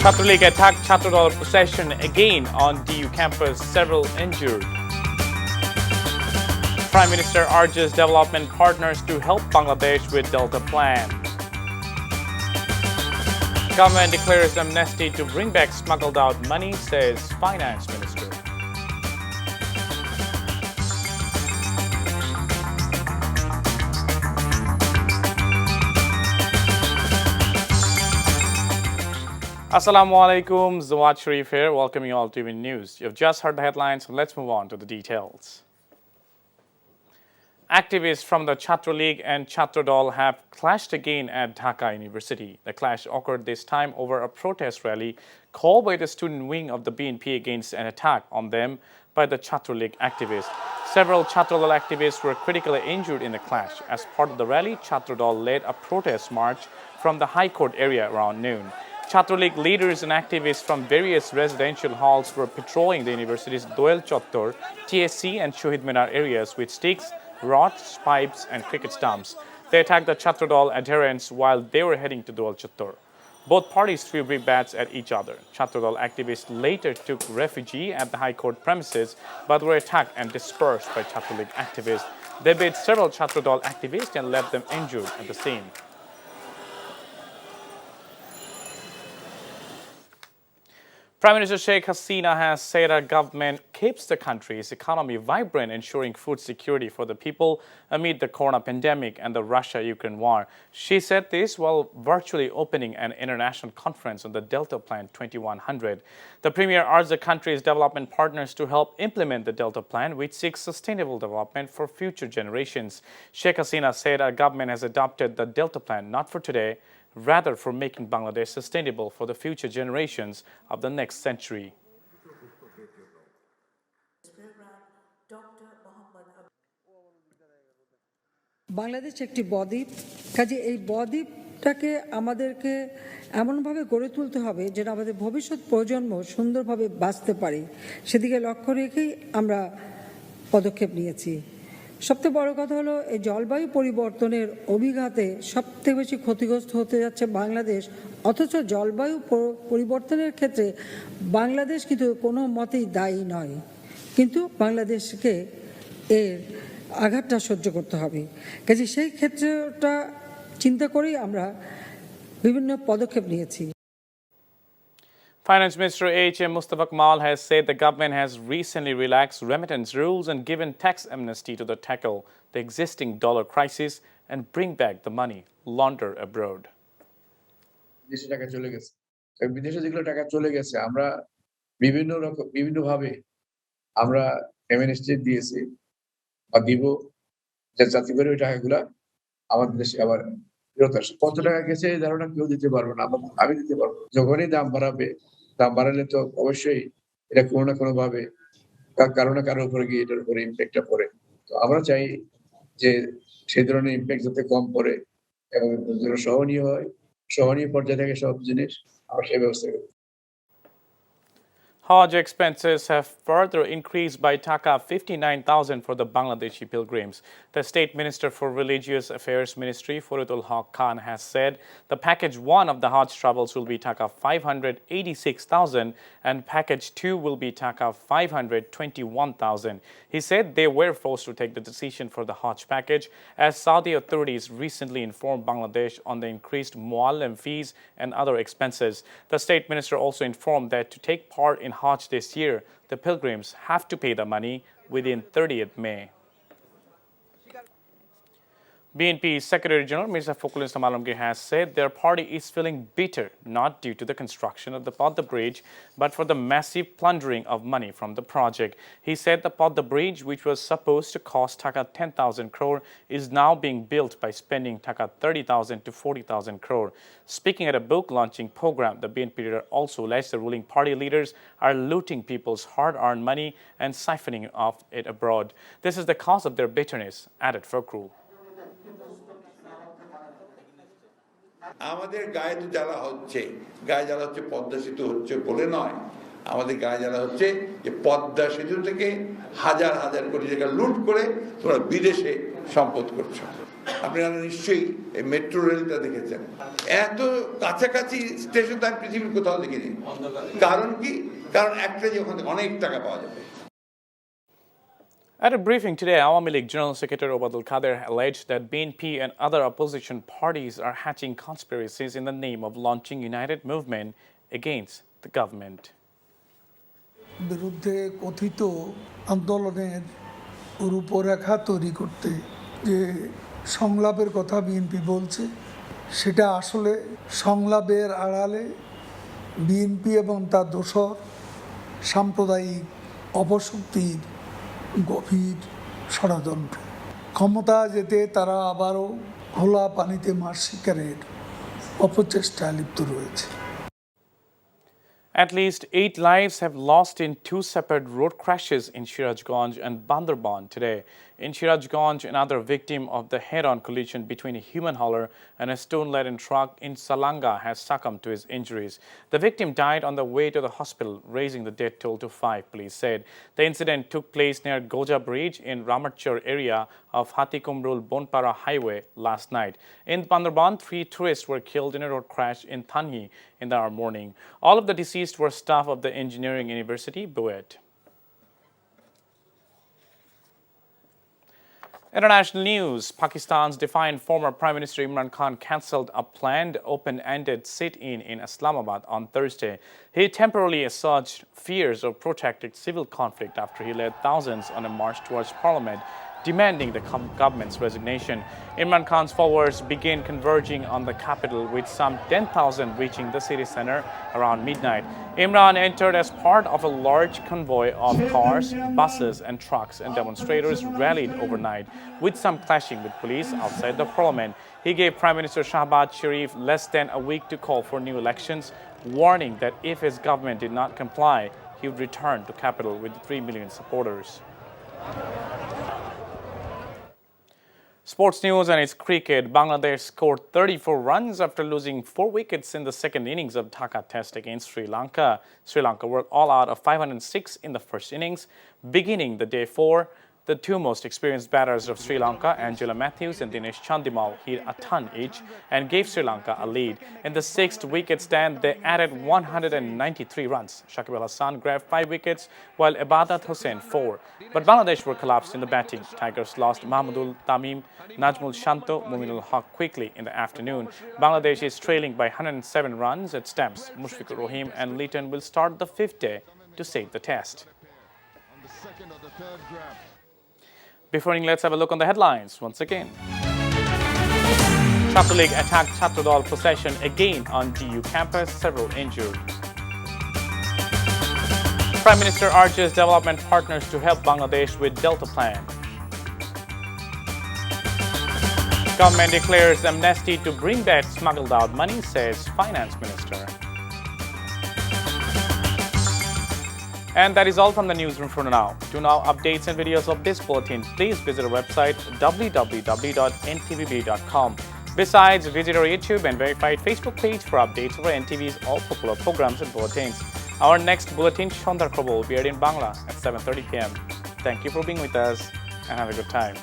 Chatra League attacked Chatra procession again on DU campus, several injured. Prime Minister urges development partners to help Bangladesh with Delta plan. Government declares amnesty to bring back smuggled out money, says Finance Minister. Assalamu alaikum, Zawad Sharif here, welcoming you all to TV News. You've just heard the headlines, so let's move on to the details. Activists from the Chatra League and Chatra Dal have clashed again at Dhaka University. The clash occurred this time over a protest rally called by the student wing of the BNP against an attack on them by the Chatra League activists. Several Chatra Dal activists were critically injured in the clash. As part of the rally, Chatra Dal led a protest march from the High Court area around noon. Chatra League leaders and activists from various residential halls were patrolling the university's Doel Chottor, TSC and Shohid Minar areas with sticks, rods, pipes and cricket stumps. They attacked the Chatra Dal adherents while they were heading to Doel Chottor. Both parties threw brickbats at each other. Chatra Dal activists later took refuge at the High Court premises but were attacked and dispersed by Chatra League activists. They beat several Chatra Dal activists and left them injured at the scene. Prime Minister Sheikh Hasina has said our government keeps the country's economy vibrant, ensuring food security for the people amid the corona pandemic and the Russia-Ukraine war. She said this while virtually opening an international conference on the Delta Plan 2100. The Premier urged the country's development partners to help implement the Delta Plan, which seeks sustainable development for future generations. Sheikh Hasina said our government has adopted the Delta Plan not for today, rather for making Bangladesh sustainable for the future generations of the next century. Bangladesh একটি বদ্বীপ, কাজে এই বদ্বীপটাকে আমাদেরকে এমনভাবে গড়ে তুলতে হবে যেন আমাদের ভবিষ্যৎ প্রজন্ম সুন্দরভাবে বাঁচতে পারে, সেদিকে লক্ষ্য রেখেই আমরা পদক্ষেপ নিয়েছি। সবচেয়ে বড় কথা হলো এই জলবায়ু পরিবর্তনের অভিঘাতে সবথেকে বেশি ক্ষতিগ্রস্ত হতে যাচ্ছে বাংলাদেশ, অথচ জলবায়ু পরিবর্তনের ক্ষেত্রে বাংলাদেশ কিন্তু কোনো মতেই দায়ী নয়, কিন্তু বাংলাদেশকে এর আঘাতটা সহ্য করতে হবে। কাজে সেই ক্ষেত্রটা চিন্তা করেই আমরা বিভিন্ন পদক্ষেপ নিয়েছি। Finance Minister H.M. Mustafa Kamal has said the government has recently relaxed remittance rules and given tax amnesty to tackle the existing dollar crisis and bring back the money laundered abroad. বিদেশে টাকা চলে গেছে, বিদেশে যেগুলো টাকা চলে গেছে আমরা বিভিন্নভাবে আমরা অ্যামনেস্টি দিয়েছি বা দিব, যাতে করে ওই টাকাগুলা আমাদের দেশে আবার ফেরত আসে। কত টাকা গেছে এই ধারণা কেউ দিতে পারবো না, আমি দিতে পারবো। যখনই দাম বাড়ালে তো অবশ্যই এটা কোনো না কোনো ভাবে কারো না কারোর উপরে গিয়ে এটার উপরে ইম্প্যাক্টটা পড়ে। তো আমরা চাই যে সেই ধরনের ইম্প্যাক্ট যাতে কম পড়ে এবং সহনীয় পর্যায়ে থাকে সব জিনিস, আমরা সেই ব্যবস্থা করি। Hajj expenses have further increased by Taka 59,000 for the Bangladeshi pilgrims. The State Minister for Religious Affairs Ministry, Faridul Haq Khan, has said the Package 1 of the Hajj travels will be Taka 586,000 and Package 2 will be Taka 521,000. He said they were forced to take the decision for the Hajj package as Saudi authorities recently informed Bangladesh on the increased muallim fees and other expenses. The State Minister also informed that to take part in Hajj this year, the pilgrims have to pay the money within 30th May. BNP Secretary General Mirza Fakhrul Islam Alamgir has said their party is feeling bitter not due to the construction of the Pothe Bridge but for the massive plundering of money from the project. He said the Pothe Bridge, which was supposed to cost Taka 10,000 crore, is now being built by spending Taka 30,000 to 40,000 crore. Speaking at a book launching program, the BNP leader also alleged the ruling party leaders are looting people's hard-earned money and siphoning off it abroad. This is the cause of their bitterness, added Fakhrul. আমাদের গায়ে তো জ্বালা হচ্ছে, গায়ে জ্বালা হচ্ছে পদ্মা সেতু হচ্ছে বলে নয়, আমাদের গায়ে জ্বালা হচ্ছে যে পদ্মা সেতু থেকে হাজার হাজার কোটি টাকা লুট করে তোমরা বিদেশে সম্পদ করছো। আপনারা নিশ্চয়ই এই মেট্রো রেলটা দেখেছেন, এত কাছাকাছি স্টেশন তো আমি পৃথিবীর কোথাও দেখিনি। কারণ কি? কারণ একটা যে ওখানে অনেক টাকা পাওয়া যাবে। At a briefing today, Awami League General Secretary Obadul Kader alleged that BNP and other opposition parties are hatching conspiracies in the name of launching united movement against the government. বিরুদ্ধে কথিত আন্দোলনের রূপরেখা তৈরি করতে যে সংলাপের কথা বিএনপি বলছে, সেটা আসলে সংলাপের আড়ালে বিএনপি এবং তার দোসর সাম্প্রদায়িক অপশক্তির গভীর ষড়যন্ত্র। ক্ষমতা যেতে তারা আবারও খোলা পানিতে মাছ শিকারের অপচেষ্টায় লিপ্ত রয়েছে। At least 8 lives have lost in 2 separate road crashes in Sirajganj and Bandarban today. In Sirajganj, another victim of the head-on collision between a human hauler and a stone-laden truck in Salanga has succumbed to his injuries. The victim died on the way to the hospital, raising the death toll to 5, police said. The incident took place near Goja Bridge in Ramarchar area of Hatikumrul Bonpara Highway last night. In Bandarban, 3 tourists were killed in a road crash in Thanhi in the morning. All of the deceased were staff of the Engineering University, Buet. International news. Pakistan's defiant former Prime Minister Imran Khan cancelled a planned open-ended sit-in in Islamabad on Thursday. He temporarily assuaged fears of protracted civil conflict after he led thousands on a march towards parliament, demanding the government's resignation. Imran Khan's followers began converging on the capital, with some 10,000 reaching the city center around midnight. Imran entered as part of a large convoy of cars, buses and trucks, and demonstrators rallied overnight, with some clashing with police outside the parliament. He gave Prime Minister Shahbaz Sharif less than a week to call for new elections, warning that if his government did not comply, he would return to capital with 3 million supporters. Sports news and its cricket. Bangladesh scored 34 runs after losing 4 wickets in the second innings of Dhaka Test against Sri Lanka. Sri Lanka were all out of 506 in the first innings. Beginning the day 4, the 2 most experienced batters of Sri Lanka, Angela Matthews and Dinesh Chandimal, hit a ton each and gave Sri Lanka a lead. In the 6th wicket stand, they added 193 runs. Shakib Al Hasan grabbed 5 wickets, while Ibadat Hussain 4. But Bangladesh were collapsed in the batting. Tigers lost Mahmudul Tamim, Najmul Shanto, Muminul Haq quickly in the afternoon. Bangladesh is trailing by 107 runs at stumps. Mushfiqur Rahim and Leighton will start the 5th day to save the test. Before ending, let's have a look on the headlines once again. Chatra League attacked Chatra Dal procession again on DU campus, several injured. Prime Minister urges development partners to help Bangladesh with Delta Plan. Government declares amnesty to bring back smuggled out money, says Finance Minister. And that is all from the newsroom for now. To know updates and videos of this bulletin, please visit our website www.ntvb.com. Besides, visit our YouTube and verified Facebook page for updates of our NTV's all popular programs and bulletins. Our next bulletin, Shondar Khobo, will be aired in Bangla at 7:30 p.m. Thank you for being with us and have a good time.